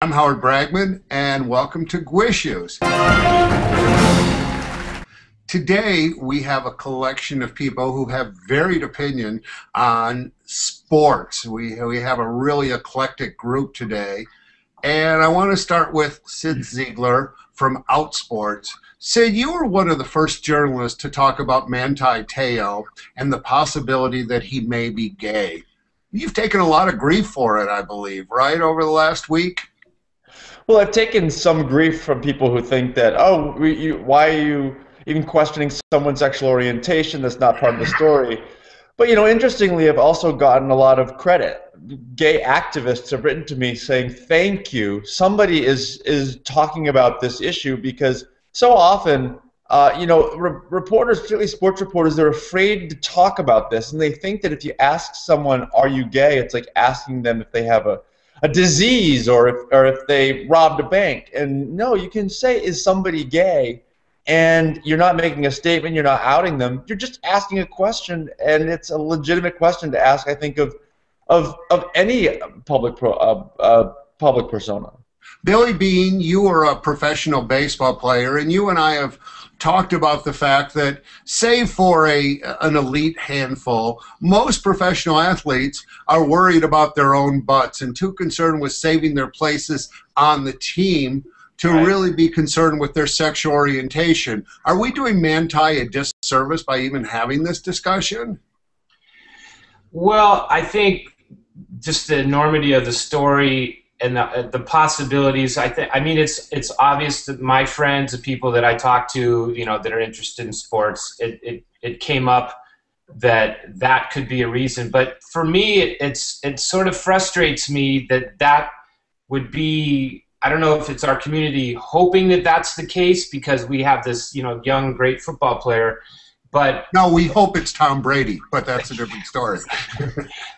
I'm Howard Bragman, and welcome to Gwissues. Today, we have a collection of people who have varied opinion on sports. We have a really eclectic group today, and I want to start with Cyd Ziegler from Outsports. Cyd, you were one of the first journalists to talk about Manti and the possibility that he may be gay. You've taken a lot of grief for it, I believe, right, over the last week? Well, I've taken some grief from people who think that, why are you even questioning someone's sexual orientation? That's not part of the story. But, interestingly, I've also gotten a lot of credit. Gay activists have written to me saying, thank you. Somebody is talking about this issue, because so often, reporters, particularly sports reporters, they're afraid to talk about this. And they think that if you ask someone, are you gay? It's like asking them if they have a disease or if they robbed a bank. And no, you can say, is somebody gay? And you're not making a statement, you're not outing them, you're just asking a question, and it's a legitimate question to ask, I think, of any public persona. Billy Beane, you are a professional baseball player, and you and I have talked about the fact that, save for an elite handful, most professional athletes are worried about their own butts and too concerned with saving their places on the team to really be concerned with their sexual orientation. Are we doing Manti a disservice by even having this discussion? Well, I think just the enormity of the story and the possibilities. I mean, it's obvious that my friends, the people that I talk to, that are interested in sports, it came up that could be a reason. But for me, it sort of frustrates me that would be. I don't know if it's our community hoping that that's the case because we have this, young, great football player. But no, we hope it's Tom Brady, but that's a different story.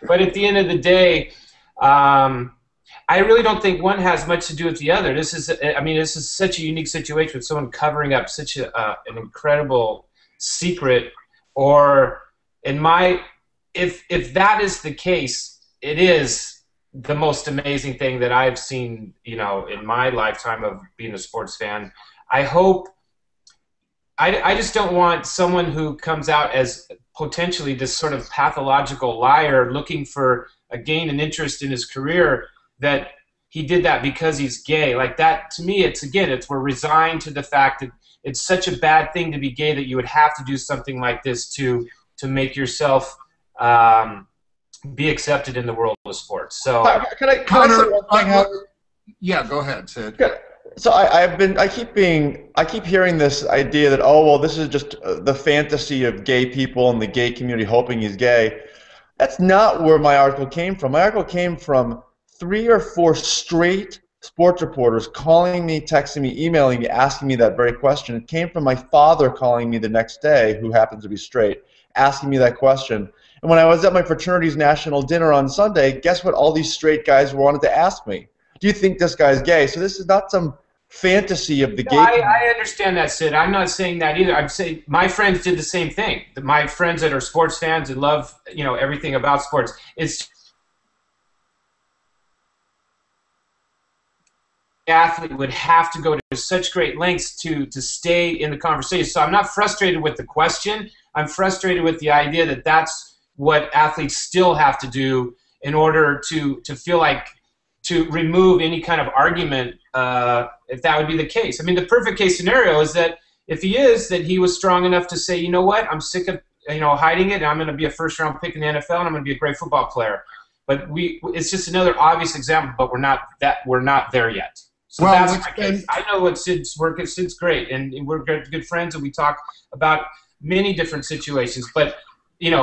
But at the end of the day, I really don't think one has much to do with the other. This is such a unique situation with someone covering up such an incredible secret. Or if that is the case, it is the most amazing thing that I've seen, in my lifetime of being a sports fan. I hope. I just don't want someone who comes out as potentially this sort of pathological liar looking for a gain in interest in his career, that he did that because he's gay. Like that, to me, we're resigned to the fact that it's such a bad thing to be gay that you would have to do something like this to make yourself be accepted in the world of sports. So, can I say one thing? Yeah, go ahead, Cyd. So I keep hearing this idea that, oh, well, this is just the fantasy of gay people and the gay community hoping he's gay. That's not where my article came from. My article came from 3 or 4 straight sports reporters calling me, texting me, emailing me, asking me that very question. It came from my father calling me the next day, who happens to be straight, asking me that question. And when I was at my fraternity's national dinner on Sunday, guess what all these straight guys wanted to ask me? Do you think this guy's gay? So this is not some fantasy of the gay. I understand that, Cyd. I'm not saying that either. I'm saying my friends did the same thing. My friends that are sports fans and love, everything about sports. It's athlete would have to go to such great lengths to stay in the conversation. So I'm not frustrated with the question. I'm frustrated with the idea that that's what athletes still have to do in order to feel like to remove any kind of argument, if that would be the case. I mean, the perfect case scenario is that if he is, that he was strong enough to say, you know what, I'm sick of hiding it, and I'm going to be a first-round pick in the NFL, and I'm going to be a great football player. But it's just another obvious example, but we're not there yet. So well, that's my case. I know what Cyd's work is. Cyd's great, and we're good friends, and we talk about many different situations. But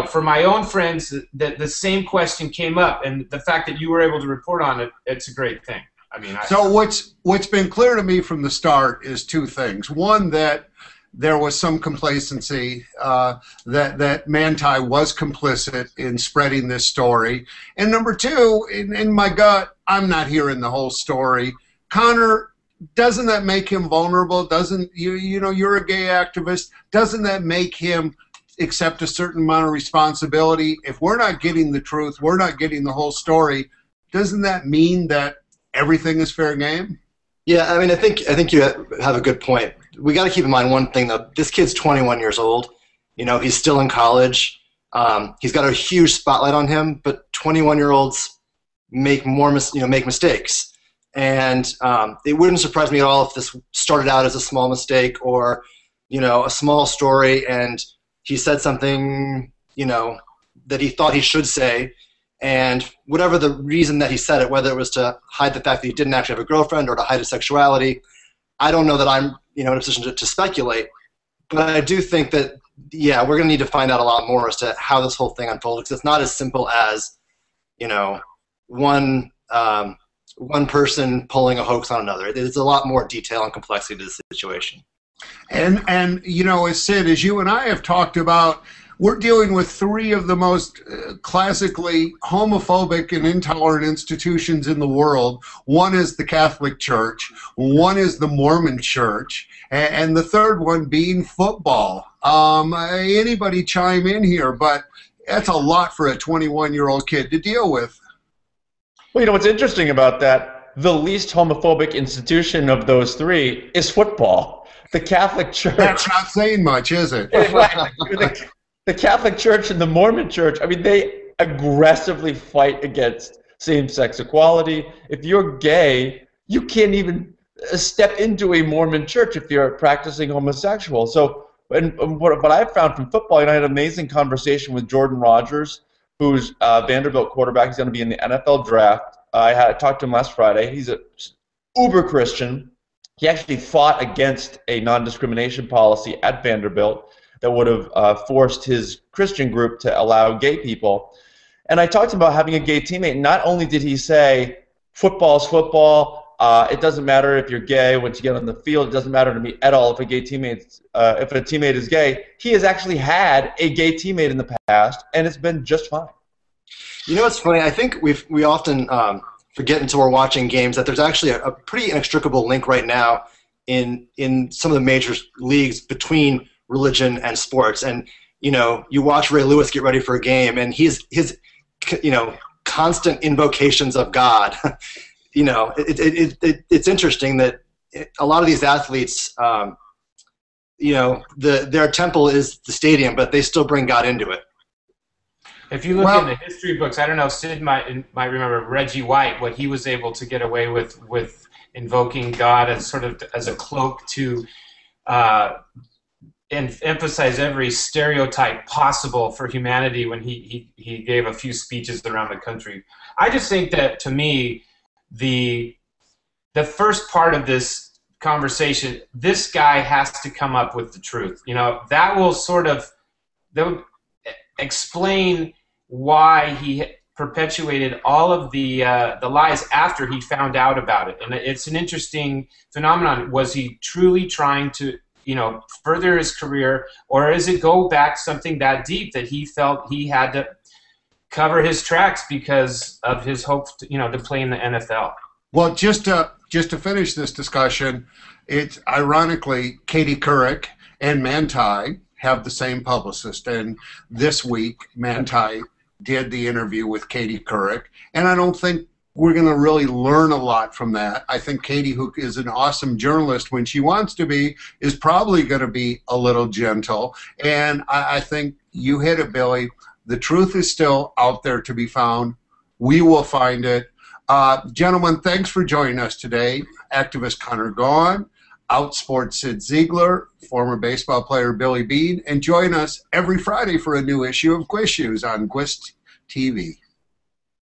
for my own friends, the same question came up, and the fact that you were able to report on it, it's a great thing. So what's been clear to me from the start is 2 things. One, that there was some complacency, that Manti was complicit in spreading this story. And number 2, in my gut, I'm not hearing the whole story. Conor, doesn't that make him vulnerable? Doesn't you're a gay activist? Doesn't that make him accept a certain amount of responsibility? If we're not getting the truth, we're not getting the whole story, doesn't that mean that everything is fair game? Yeah, I mean, I think you have a good point. We got to keep in mind one thing though. This kid's 21 years old. You know, he's still in college. He's got a huge spotlight on him, but 21-year-olds make mistakes. And it wouldn't surprise me at all if this started out as a small mistake or, you know, a small story, and he said something, you know, that he thought he should say, and whatever the reason that he said it, whether it was to hide the fact that he didn't actually have a girlfriend or to hide his sexuality, I don't know that I'm, you know, in a position to speculate. But I do think that, yeah, we're going to need to find out a lot more as to how this whole thing unfolded, because it's not as simple as, you know, one person pulling a hoax on another. There's a lot more detail and complexity to the situation. And you know, as Cyd, as you and I have talked about, we're dealing with three of the most classically homophobic and intolerant institutions in the world. One is the Catholic Church, one is the Mormon Church, and the third one being football. Anybody chime in here, but that's a lot for a 21-year-old kid to deal with. Well, you know what's interesting about that? The least homophobic institution of those three is football. The Catholic Church. That's not saying much, is it? The Catholic Church and the Mormon Church, I mean, they aggressively fight against same-sex equality. If you're gay, you can't even step into a Mormon church if you're practicing homosexual. So, and what I've found from football, you know, I had an amazing conversation with Jordan Rodgers, who's Vanderbilt quarterback. He's going to be in the NFL draft. I talked to him last Friday. He's a uber Christian. He actually fought against a non-discrimination policy at Vanderbilt that would have forced his Christian group to allow gay people. And I talked to him about having a gay teammate. Not only did he say, football's football, it doesn't matter if you're gay once you get on the field, it doesn't matter to me at all if a teammate is gay. He has actually had a gay teammate in the past, and it's been just fine. You know what's funny? I think we often forget until we're watching games that there's actually a pretty inextricable link right now in some of the major leagues between religion and sports. And, you know, you watch Ray Lewis get ready for a game, and his you know, constant invocations of God. You know, it's interesting that a lot of these athletes, you know, their temple is the stadium, but they still bring God into it. If you look in the history books, I don't know, Cyd might remember Reggie White, what he was able to get away with invoking God as sort of as a cloak to and emphasize every stereotype possible for humanity when he gave a few speeches around the country. I just think that, to me, the first part of this conversation, this guy has to come up with the truth. You know, that will explain why he perpetuated all of the lies after he found out about it. And it's an interesting phenomenon. Was he truly trying to, you know, further his career, or is it go back something that deep that he felt he had to cover his tracks because of his hope to, you know, to play in the NFL? Well, just to finish this discussion, it's ironically Katie Couric and Manti have the same publicist, and this week Manti did the interview with Katie Couric, and I don't think we're going to really learn a lot from that. I think Katie, who is an awesome journalist when she wants to be, is probably going to be a little gentle, and I think you hit it, Billy. The truth is still out there to be found. We will find it. Gentlemen, thanks for joining us today. Activist Conor Gaughan, Outsports Cyd Ziegler, former baseball player Billy Beane, and join us every Friday for a new issue of Gwissues on Gwist TV.